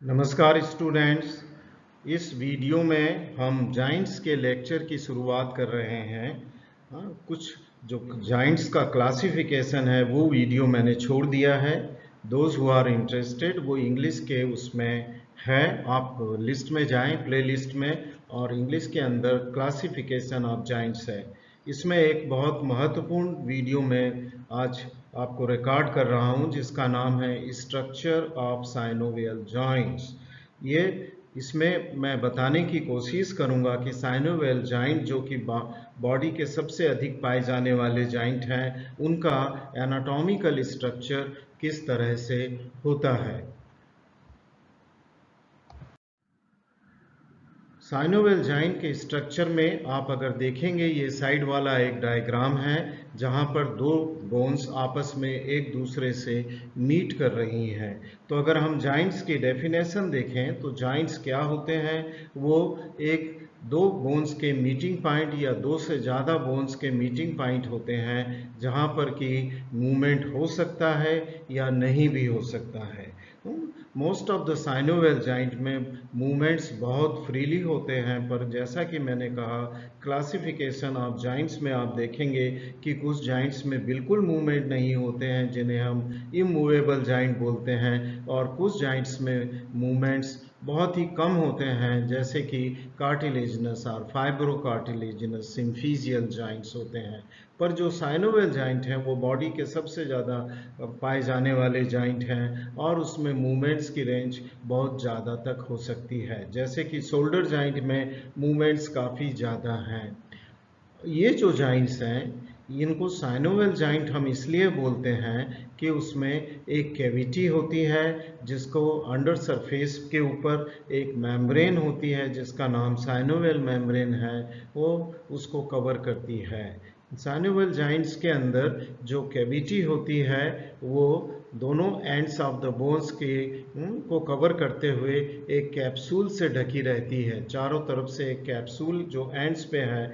नमस्कार स्टूडेंट्स। इस वीडियो में हम जाइंट्स के लेक्चर की शुरुआत कर रहे हैं। कुछ जो जाइंट्स का क्लासिफिकेशन है वो वीडियो मैंने छोड़ दिया है। दोज हु आर इंटरेस्टेड वो इंग्लिश के उसमें है, आप लिस्ट में जाएं, प्ले लिस्ट में, और इंग्लिश के अंदर क्लासिफिकेशन ऑफ जाइंट्स है। इसमें एक बहुत महत्वपूर्ण वीडियो में आज आपको रिकॉर्ड कर रहा हूं जिसका नाम है स्ट्रक्चर ऑफ साइनोवियल जॉइंट्स। ये इसमें मैं बताने की कोशिश करूंगा कि साइनोवियल जॉइंट जो कि बॉडी के सबसे अधिक पाए जाने वाले जॉइंट हैं उनका एनाटॉमिकल स्ट्रक्चर किस तरह से होता है। साइनोवियल जॉइंट के स्ट्रक्चर में आप अगर देखेंगे, ये साइड वाला एक डायग्राम है जहां पर दो बोन्स आपस में एक दूसरे से मीट कर रही हैं। तो अगर हम जॉइंट्स की डेफिनेशन देखें तो जॉइंट्स क्या होते हैं, वो एक दो बोन्स के मीटिंग पॉइंट या दो से ज़्यादा बोन्स के मीटिंग पॉइंट होते हैं जहां पर कि मूवमेंट हो सकता है या नहीं भी हो सकता है। Most of the synovial joint में मूवमेंट्स बहुत फ्रीली होते हैं, पर जैसा कि मैंने कहा क्लासिफिकेशन ऑफ जॉइंट्स में आप देखेंगे कि कुछ जॉइंट्स में बिल्कुल मूवमेंट नहीं होते हैं जिन्हें हम इमूवेबल जॉइंट बोलते हैं, और कुछ जॉइंट्स में मूवमेंट्स बहुत ही कम होते हैं जैसे कि कार्टिलेजिनस और फाइब्रोकार्टिलेजिनस सिम्फिजियल जॉइंट्स होते हैं। पर जो साइनोवियल जॉइंट हैं वो बॉडी के सबसे ज़्यादा पाए जाने वाले जॉइंट हैं और उसमें मूवमेंट्स की रेंज बहुत ज़्यादा तक हो सकती है। जैसे कि शोल्डर जॉइंट में मूवमेंट्स काफ़ी ज़्यादा हैं। ये जो जॉइंट्स हैं इनको साइनोवियल जॉइंट हम इसलिए बोलते हैं कि उसमें एक कैविटी होती है जिसको अंडर सरफेस के ऊपर एक मेम्ब्रेन होती है जिसका नाम साइनोवियल मेम्ब्रेन है, वो उसको कवर करती है। साइनोवियल जॉइंट्स के अंदर जो कैविटी होती है वो दोनों एंड्स ऑफ द बोन्स के को कवर करते हुए एक कैप्सूल से ढकी रहती है। चारों तरफ से एक कैप्सूल जो एंड्स पे है,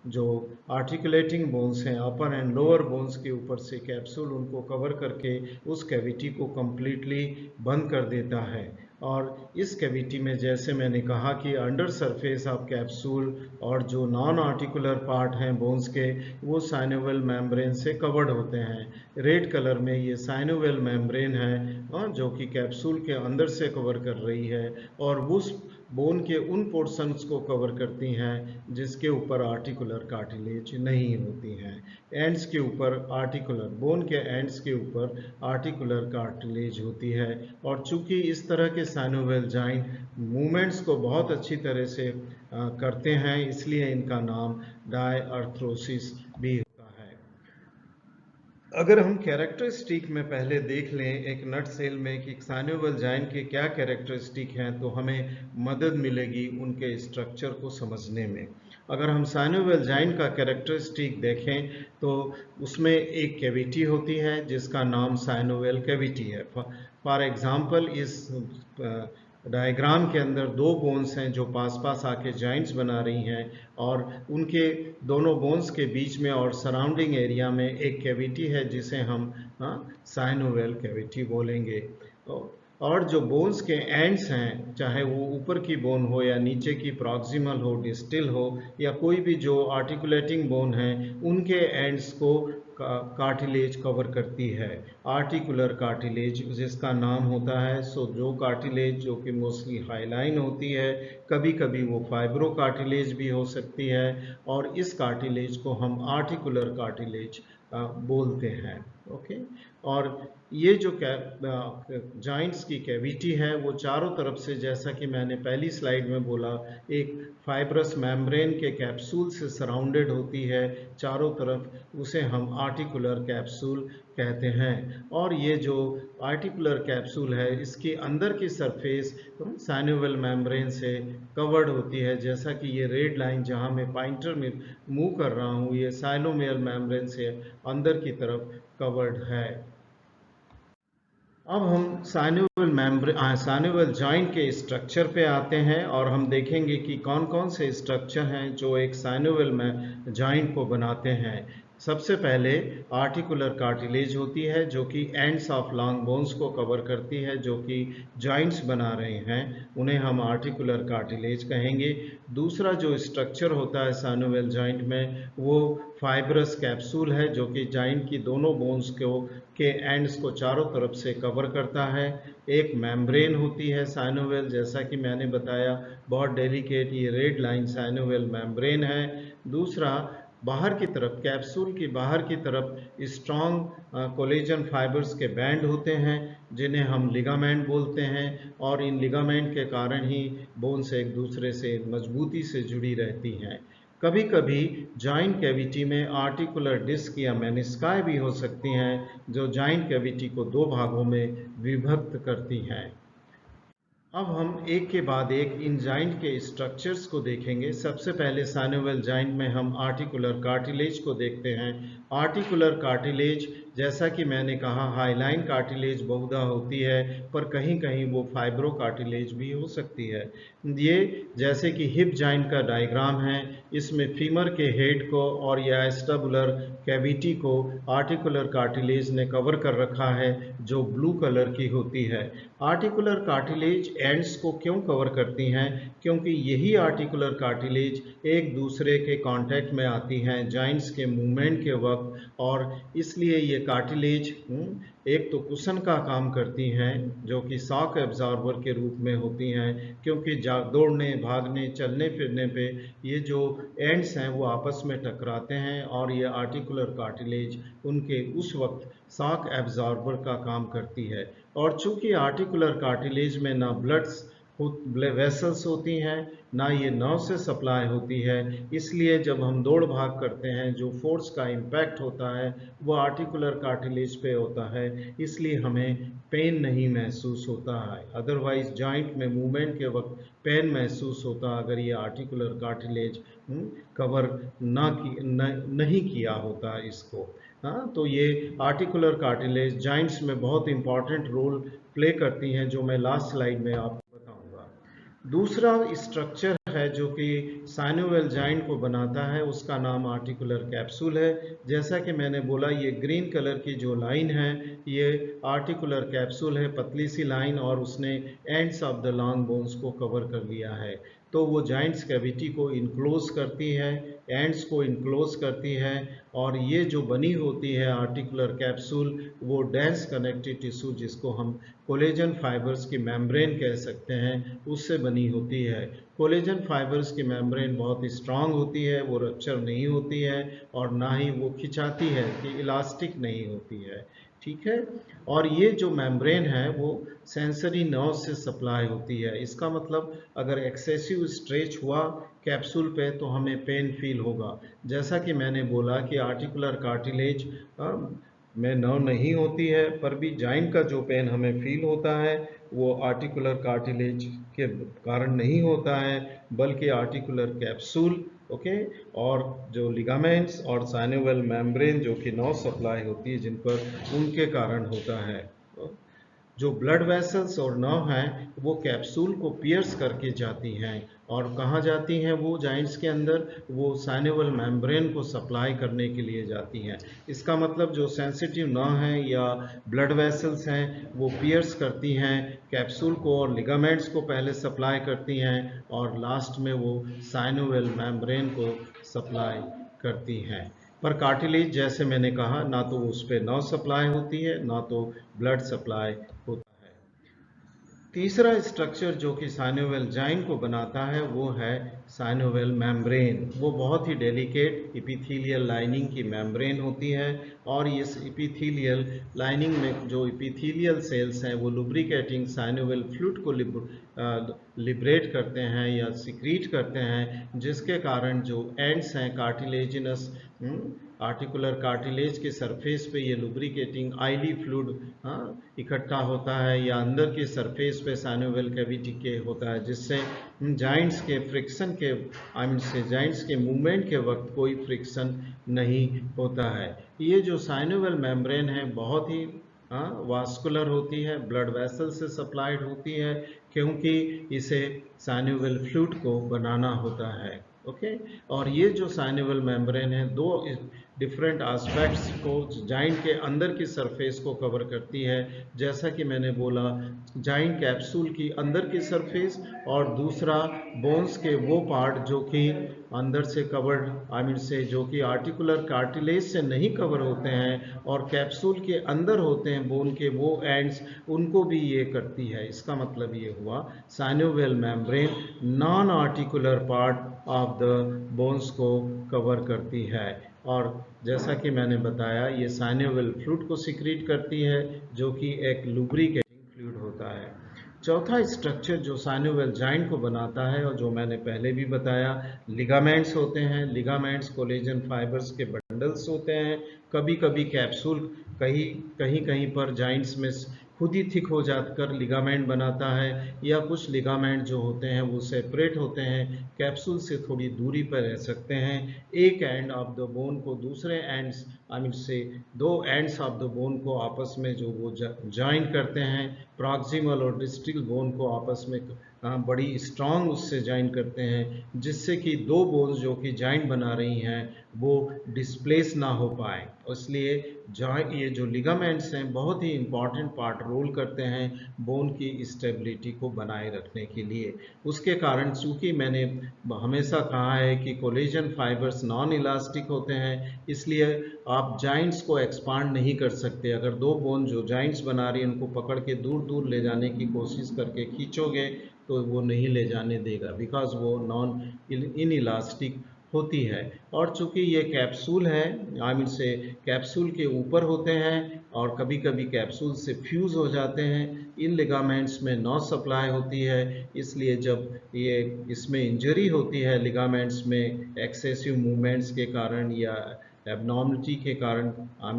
जो आर्टिकुलेटिंग बोन्स हैं अपर एंड लोअर बोन्स के ऊपर से कैप्सूल उनको कवर करके उस कैविटी को कम्प्लीटली बंद कर देता है। और इस कैविटी में जैसे मैंने कहा कि अंडर सरफेस ऑफ कैप्सूल और जो नॉन आर्टिकुलर पार्ट हैं बोन्स के वो साइनोवियल मेम्ब्रेन से कवर्ड होते हैं। रेड कलर में ये साइनोवियल मेम्ब्रेन है जो कि कैप्सूल के अंदर से कवर कर रही है और उस बोन के उन पोर्शंस को कवर करती हैं जिसके ऊपर आर्टिकुलर कार्टिलेज नहीं होती हैं। एंड्स के ऊपर आर्टिकुलर, बोन के एंड्स के ऊपर आर्टिकुलर कार्टिलेज होती है। और चूंकि इस तरह के साइनोवियल जॉइंट मूवमेंट्स को बहुत अच्छी तरह से करते हैं इसलिए इनका नाम डायआर्थ्रोसिस भी होता है। अगर हम कैरेक्टरिस्टिक में पहले देख लें एक नट सेल में कि साइनोवियल जॉइंट के क्या कैरेक्टरिस्टिक हैं तो हमें मदद मिलेगी उनके स्ट्रक्चर को समझने में। अगर हम साइनोवियल जॉइंट का कैरेक्टरिस्टिक देखें तो उसमें एक कैविटी होती है जिसका नाम साइनोवियल कैविटी है। फॉर एग्जांपल इस डायग्राम के अंदर दो बोन्स हैं जो पास पास आके जॉइंट्स बना रही हैं और उनके दोनों बोन्स के बीच में और सराउंडिंग एरिया में एक कैविटी है जिसे हम साइनोवियल कैविटी बोलेंगे। और जो बोन्स के एंड्स हैं, चाहे वो ऊपर की बोन हो या नीचे की प्रॉक्सिमल हो, डिस्टल हो या कोई भी जो आर्टिकुलेटिंग बोन है, उनके एंड्स को कार्टिलेज कवर करती है, आर्टिकुलर कार्टिलेज जिसका नाम होता है। सो जो कार्टिलेज जो कि मोस्टली हाईलाइन होती है, कभी कभी वो फाइब्रो कार्टिलेज भी हो सकती है, और इस कार्टिलेज को हम आर्टिकुलर कार्टिलेज बोलते हैं। ओके, और ये जो जॉइंट्स की कैविटी है वो चारों तरफ से, जैसा कि मैंने पहली स्लाइड में बोला, एक फाइब्रस मेम्ब्रेन के कैप्सूल से सराउंडेड होती है चारों तरफ, उसे हम आर्टिकुलर कैप्सूल कहते हैं। और ये जो आर्टिकुलर कैप्सूल है इसके अंदर की सरफेस साइनोवियल मेम्ब्रेन से कवर्ड होती है, जैसा कि ये रेड लाइन जहां मैं पॉइंटर में मूव कर रहा हूं ये साइनोवियल मेम्ब्रेन से अंदर की तरफ कवर्ड है। अब हम साइनोवियल जॉइंट के स्ट्रक्चर पे आते हैं और हम देखेंगे कि कौन कौन से स्ट्रक्चर हैं जो एक साइनोवियल जॉइंट को बनाते हैं। सबसे पहले आर्टिकुलर कार्टिलेज होती है जो कि एंड्स ऑफ लॉन्ग बोन्स को कवर करती है, जो कि जॉइंट्स बना रहे हैं, उन्हें हम आर्टिकुलर कार्टिलेज कहेंगे। दूसरा जो स्ट्रक्चर होता है साइनोवियल जॉइंट में वो फाइब्रस कैप्सूल है जो कि जॉइंट की दोनों बोन्स के एंड्स को चारों तरफ से कवर करता है। एक मेम्ब्रेन होती है साइनोवियल, जैसा कि मैंने बताया बहुत डेलिकेट, ये रेड लाइन साइनोवियल मेम्ब्रेन है। दूसरा बाहर की तरफ, कैप्सूल की बाहर की तरफ स्ट्रॉन्ग कोलेजन फाइबर्स के बैंड होते हैं जिन्हें हम लिगामेंट बोलते हैं, और इन लिगामेंट के कारण ही बोन्स एक दूसरे से मजबूती से जुड़ी रहती हैं। कभी कभी जॉइंट कैविटी में आर्टिकुलर डिस्क या मेनिस्काई भी हो सकती हैं जो जॉइंट कैविटी को दो भागों में विभक्त करती हैं। अब हम एक के बाद एक इन जॉइंट के स्ट्रक्चर्स को देखेंगे। सबसे पहले साइनोवियल जॉइंट में हम आर्टिकुलर कार्टिलेज को देखते हैं। आर्टिकुलर कार्टिलेज, जैसा कि मैंने कहा, हाईलाइन कार्टिलेज बहुधा होती है, पर कहीं कहीं वो फाइब्रो कार्टिलेज भी हो सकती है। ये जैसे कि हिप जॉइंट का डायग्राम है, इसमें फीमर के हेड को और या एस्टेबुलर कैविटी को आर्टिकुलर कार्टिलेज ने कवर कर रखा है जो ब्लू कलर की होती है। आर्टिकुलर कार्टिलेज एंड्स को क्यों कवर करती हैं? क्योंकि यही आर्टिकुलर कार्टिलेज एक दूसरे के कांटेक्ट में आती हैं जॉइंट्स के मूवमेंट के वक्त, और इसलिए ये कार्टिलेज एक तो कुशन का काम करती हैं जो कि शॉक एब्जॉर्बर के रूप में होती हैं, क्योंकि दौड़ने, भागने, चलने फिरने पे ये जो एंड्स हैं वो आपस में टकराते हैं, और ये आर्टिकुलर कार्टिलेज उनके उस वक्त शॉक एब्जॉर्बर का काम करती है। और चूंकि आर्टिकुलर कार्टिलेज में ना वेसल्स होती हैं, ना ये नर्व से सप्लाई होती है, इसलिए जब हम दौड़ भाग करते हैं जो फोर्स का इम्पैक्ट होता है वो आर्टिकुलर कार्टिलेज पे होता है, इसलिए हमें पेन नहीं महसूस होता है। अदरवाइज जॉइंट में मूवमेंट के वक्त पेन महसूस होता अगर ये आर्टिकुलर कार्टिलेज कवर नहीं किया होता इसको। हाँ, तो ये आर्टिकुलर कार्टिलेज जॉइंट्स में बहुत इंपॉर्टेंट रोल प्ले करती हैं, जो मैं लास्ट स्लाइड में आपको बताऊंगा। दूसरा स्ट्रक्चर है जो कि साइनोवियल जॉइंट को बनाता है, उसका नाम आर्टिकुलर कैप्सूल है। जैसा कि मैंने बोला, ये ग्रीन कलर की जो लाइन है ये आर्टिकुलर कैप्सूल है, पतली सी लाइन, और उसने ends of the long bones को कवर कर लिया है। तो वो जॉइंट्स कैविटी को इनक्लोज करती है, एंड्स को इनक्लोज करती है, और ये जो बनी होती है आर्टिकुलर कैप्सूल वो डेंस कनेक्टिव टिश्यू, जिसको हम कोलेजन फाइबर्स की मेम्ब्रेन कह सकते हैं, उससे बनी होती है। कोलेजन फाइबर्स की मेम्ब्रेन बहुत स्ट्रांग होती है, वो रप्चर नहीं होती है, और ना ही वो खिंचाती है, कि इलास्टिक नहीं होती है। ठीक है। और ये जो मेम्ब्रेन है वो सेंसरी नर्व से सप्लाई होती है। इसका मतलब अगर एक्सेसिव स्ट्रेच हुआ कैप्सूल पे तो हमें पेन फील होगा। जैसा कि मैंने बोला कि आर्टिकुलर कार्टिलेज में नर्व नहीं होती है, पर भी जॉइंट का जो पेन हमें फील होता है वो आर्टिकुलर कार्टिलेज के कारण नहीं होता है, बल्कि आर्टिकुलर कैप्सूल, ओके, और जो लिगामेंट्स और साइनोवियल मेम्ब्रेन जो कि नर्व सप्लाई होती है जिन पर, उनके कारण होता है। जो ब्लड वेसल्स और नर्व हैं वो कैप्सूल को पियर्स करके जाती हैं, और कहाँ जाती हैं वो जॉइंट्स के अंदर? वो साइनोवियल मेम्ब्रेन को सप्लाई करने के लिए जाती हैं। इसका मतलब जो सेंसिटिव नर्व हैं या ब्लड वेसल्स हैं वो पियर्स करती हैं कैप्सूल को, और लिगामेंट्स को पहले सप्लाई करती हैं, और लास्ट में वो साइनोवियल मेम्ब्रेन को सप्लाई करती हैं। पर कार्टिलेज, जैसे मैंने कहा, ना तो उस पर नर्व सप्लाई होती है ना तो ब्लड सप्लाई होता है। तीसरा स्ट्रक्चर जो कि साइनोवियल जॉइंट को बनाता है वो है साइनोवियल मेम्ब्रेन। वो बहुत ही डेलिकेट इपिथेलियल लाइनिंग की मेम्ब्रेन होती है, और इस इपिथेलियल लाइनिंग में जो इपिथेलियल सेल्स हैं वो लुब्रिकेटिंग साइनोवियल फ्लूइड को लिबरेट करते हैं या सिक्रीट करते हैं, जिसके कारण जो एंड्स हैं कार्टिलेजिनस, आर्टिकुलर कार्टिलेज के सरफेस पे ये लुब्रिकेटिंग आइली फ्लूइड इकट्ठा होता है, या अंदर के सरफेस पे साइनोवियल कैविटी के होता है, जिससे जॉइंट्स के फ्रिक्शन के जॉइंट्स के मूवमेंट के वक्त कोई फ्रिक्शन नहीं होता है। ये जो साइनोवियल मेम्ब्रेन है बहुत ही वास्कुलर होती है, ब्लड वेसल से सप्लाइड होती है, क्योंकि इसे साइनोवियल फ्लूइड को बनाना होता है। ओके। और ये जो साइनोवियल मेम्ब्रेन है, डिफरेंट एस्पेक्ट्स को, जॉइंट के अंदर की सरफेस को कवर करती है। जैसा कि मैंने बोला, जॉइंट कैप्सूल की अंदर की सरफेस, और दूसरा बोन्स के वो पार्ट जो कि अंदर से कवर्ड से जो कि आर्टिकुलर कार्टिलेज से नहीं कवर होते हैं और कैप्सूल के अंदर होते हैं बोन के वो एंड्स, उनको भी ये करती है। इसका मतलब ये हुआ synovial membrane non articular part of the bones को कवर करती है। और जैसा कि मैंने बताया, ये साइनोवियल फ्लूइड को सिक्रीट करती है जो कि एक लुब्रिकेटिंग फ्लूइड होता है। चौथा स्ट्रक्चर जो साइनोवियल जॉइंट को बनाता है और जो मैंने पहले भी बताया, लिगामेंट्स होते हैं। लिगामेंट्स कोलेजन फाइबर्स के बंडल्स होते हैं। कभी कभी कैप्सूल कहीं कहीं कहीं पर जॉइंट्स में खुद ही थिक हो जाकर लिगामेंट बनाता है, या कुछ लिगामेंट जो होते हैं वो सेपरेट होते हैं, कैप्सूल से थोड़ी दूरी पर रह सकते हैं। एक एंड ऑफ द बोन को दूसरे एंड्स से दो एंड्स ऑफ द बोन को आपस में जो वो ज्वाइन करते हैं, प्रॉक्सिमल और डिस्टल बोन को आपस में बड़ी स्ट्रांग उससे ज्वाइन करते हैं, जिससे कि दो बोन्स जो कि ज्वाइंट बना रही हैं वो डिस्प्लेस ना हो पाए। इसलिए ये जो लिगामेंट्स हैं बहुत ही इंपॉर्टेंट पार्ट रोल करते हैं बोन की स्टेबिलिटी को बनाए रखने के लिए। उसके कारण चूंकि मैंने हमेशा कहा है कि कोलेजन फाइबर्स नॉन इलास्टिक होते हैं, इसलिए आप जॉइंट्स को एक्सपांड नहीं कर सकते। अगर दो बोन जो जॉइंट्स बना रही है उनको पकड़ के दूर दूर ले जाने की कोशिश करके खींचोगे तो वो नहीं ले जाने देगा, बिकॉज वो नॉन इन इलास्टिक होती है। और चूंकि ये कैप्सूल है, से कैप्सूल के ऊपर होते हैं और कभी कभी कैप्सूल से फ्यूज हो जाते हैं, इन लिगामेंट्स में नॉ सप्लाई होती है। इसलिए जब ये इसमें इंजरी होती है लिगामेंट्स में एक्सेसिव मूवमेंट्स के कारण या एबनॉर्मलिटी के कारण,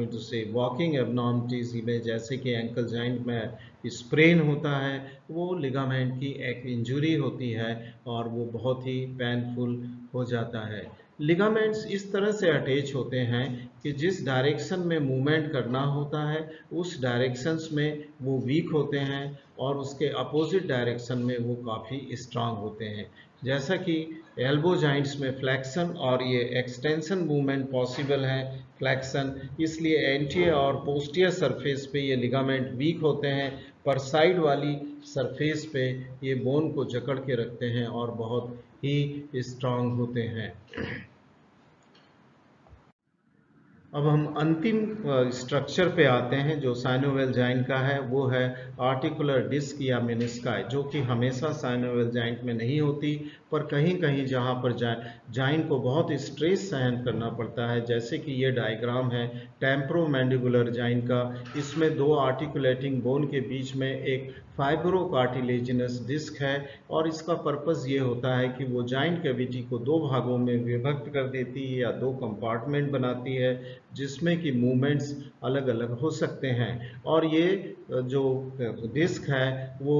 टू से वॉकिंग एबनॉर्मलिटीज में, जैसे कि एंकल जॉइंट में स्प्रेन होता है, वो लिगामेंट की एक इंजरी होती है और वो बहुत ही पेनफुल हो जाता है। लिगामेंट्स इस तरह से अटैच होते हैं कि जिस डायरेक्शन में मूवमेंट करना होता है उस डायरेक्शंस में वो वीक होते हैं और उसके अपोजिट डायरेक्शन में वो काफ़ी स्ट्रांग होते हैं। जैसा कि एल्बो जॉइंट्स में फ्लेक्शन और ये एक्सटेंशन मूवमेंट पॉसिबल है, फ्लेक्शन, इसलिए एंटीरियर और पोस्टीरियर सरफेस पे ये लिगामेंट वीक होते हैं, पर साइड वाली सरफेस पे ये बोन को जकड़ के रखते हैं और बहुत ही स्ट्रांग होते हैं। अब हम अंतिम स्ट्रक्चर पे आते हैं जो साइनोवियल जॉइंट का है, वो है आर्टिकुलर डिस्क या मेनिस्काई, जो कि हमेशा साइनोवियल जॉइंट में नहीं होती, पर कहीं कहीं जहां पर जॉइंट को बहुत स्ट्रेस सहन करना पड़ता है, जैसे कि ये डायग्राम है टेम्पोरोमैंडिबुलर जॉइंट का। इसमें दो आर्टिकुलेटिंग बोन के बीच में एक फाइब्रोकार्टिलेजिनस डिस्क है और इसका पर्पस ये होता है कि वो जॉइंट कैविटी को दो भागों में विभक्त कर देती है या दो कंपार्टमेंट बनाती है, जिसमें कि मूवमेंट्स अलग अलग हो सकते हैं। और ये जो डिस्क है वो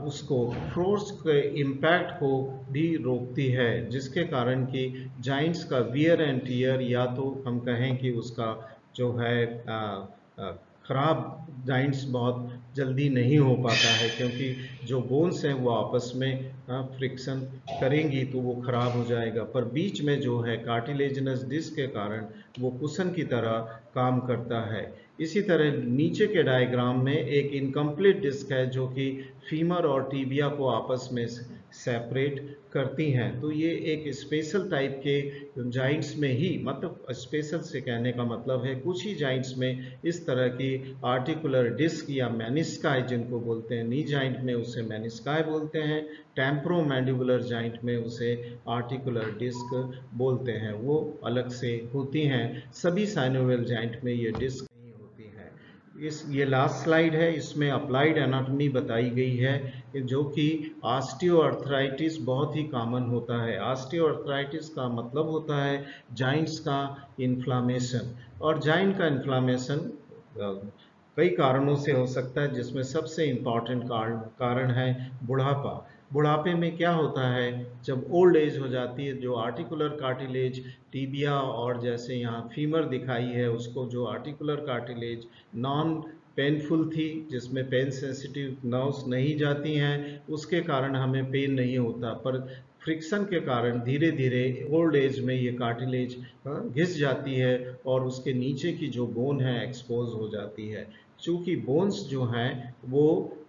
उसको फोर्स के इम्पैक्ट को भी रोकती है, जिसके कारण कि जॉइंट्स का वियर एंड टियर, या तो हम कहें कि उसका जो है खराब जॉइंट्स बहुत जल्दी नहीं हो पाता है, क्योंकि जो बोन्स हैं वो आपस में फ्रिक्शन करेंगी तो वो खराब हो जाएगा। पर बीच में जो है कार्टिलेजिनस डिस्क के कारण वो कुशन की तरह काम करता है। इसी तरह नीचे के डायग्राम में एक इनकम्प्लीट डिस्क है जो कि फीमर और टीबिया को आपस में सेपरेट करती हैं। तो ये एक स्पेशल टाइप के जॉइंट्स में ही, मतलब स्पेशल से कहने का मतलब है कुछ ही जॉइंट्स में इस तरह की आर्टिकुलर डिस्क या मेनिस्काई जिनको बोलते हैं, नी जॉइंट में उसे मेनिस्काई बोलते हैं, टेम्पोरोमैंडिबुलर जॉइंट में उसे आर्टिकुलर डिस्क बोलते हैं, वो अलग से होती हैं। सभी साइनोवियल जॉइंट में ये डिस्क नहीं होती है। ये लास्ट स्लाइड है, इसमें अप्लाइड एनाटॉमी बताई गई है, जो कि ऑस्टियोआर्थराइटिस बहुत ही कॉमन होता है। ऑस्टियोआर्थराइटिस का मतलब होता है जॉइंट्स का इन्फ्लामेशन, और जॉइंट का इन्फ्लामेशन कई कारणों से हो सकता है, जिसमें सबसे इम्पॉर्टेंट कारण है बुढ़ापा। बुढ़ापे में क्या होता है, जब ओल्ड एज हो जाती है, जो आर्टिकुलर कार्टिलेज टीबिया और जैसे यहाँ फीमर दिखाई है उसको, जो आर्टिकुलर कार्टिलेज नॉन पेनफुल थी, जिसमें पेन सेंसिटिव नर्व्स नहीं जाती हैं, उसके कारण हमें पेन नहीं होता, पर फ्रिक्शन के कारण धीरे धीरे ओल्ड एज में ये कार्टिलेज घिस जाती है और उसके नीचे की जो बोन है एक्सपोज हो जाती है। चूँकि बोन्स जो हैं वो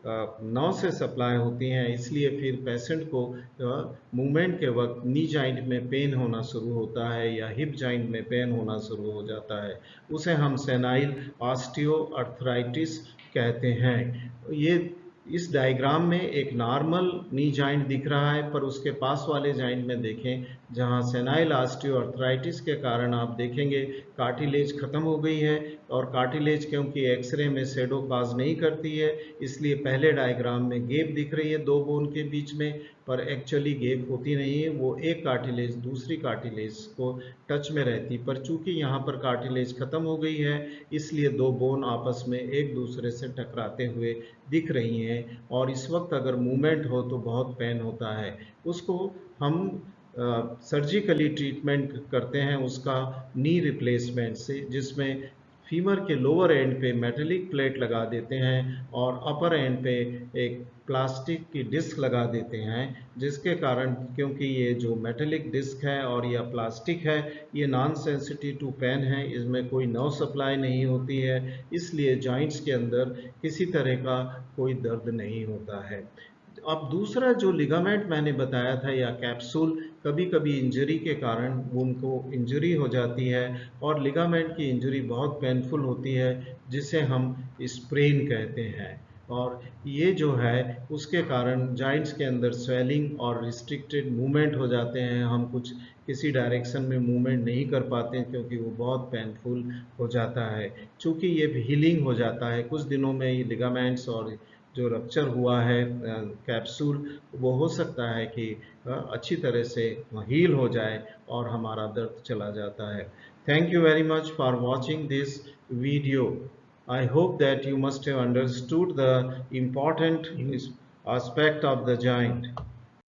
नर्व से सप्लाई होती हैं, इसलिए फिर पेशेंट को मूवमेंट के वक्त नी जॉइंट में पेन होना शुरू होता है या हिप जॉइंट में पेन होना शुरू हो जाता है। उसे हम सेनाइल ऑस्टियोआर्थराइटिस कहते हैं। ये इस डायग्राम में एक नॉर्मल नी जॉइंट दिख रहा है, पर उसके पास वाले जॉइंट में देखें जहां सेनाइल ऑस्टियोआर्थराइटिस के कारण आप देखेंगे कार्टिलेज खत्म हो गई है, और कार्टिलेज क्योंकि एक्सरे में शैडो काज नहीं करती है, इसलिए पहले डायग्राम में गैप दिख रही है दो बोन के बीच में, पर एक्चुअली गैप होती नहीं है, वो एक कार्टिलेज दूसरी कार्टिलेज को टच में रहती। पर चूंकि यहाँ पर कार्टिलेज खत्म हो गई है, इसलिए दो बोन आपस में एक दूसरे से टकराते हुए दिख रही हैं, और इस वक्त अगर मूवमेंट हो तो बहुत पेन होता है। उसको हम सर्जिकली ट्रीटमेंट करते हैं उसका नी रिप्लेसमेंट से, जिसमें फीमर के लोअर एंड पे मेटेलिक प्लेट लगा देते हैं और अपर एंड पे एक प्लास्टिक की डिस्क लगा देते हैं, जिसके कारण क्योंकि ये जो मेटेलिक डिस्क है और यह प्लास्टिक है, ये नॉन सेंसिटिव टू पेन है, इसमें कोई नर्व सप्लाई नहीं होती है, इसलिए जॉइंट्स के अंदर किसी तरह का कोई दर्द नहीं होता है। अब दूसरा जो लिगामेंट मैंने बताया था या कैप्सूल, कभी कभी इंजरी के कारण उनको इंजरी हो जाती है और लिगामेंट की इंजरी बहुत पेनफुल होती है, जिसे हम स्प्रेन कहते हैं, और ये जो है उसके कारण जॉइंट्स के अंदर स्वेलिंग और रिस्ट्रिक्टेड मूवमेंट हो जाते हैं, हम कुछ किसी डायरेक्शन में मूवमेंट नहीं कर पाते हैं क्योंकि वो बहुत पेनफुल हो जाता है। चूँकि ये हीलिंग हो जाता है कुछ दिनों में, ये लिगामेंट्स और जो रप्चर हुआ है कैप्सूल, वो हो सकता है कि अच्छी तरह से हील हो जाए और हमारा दर्द चला जाता है। Thank you very much for watching this video. I hope that you must have understood the important aspect of the joint.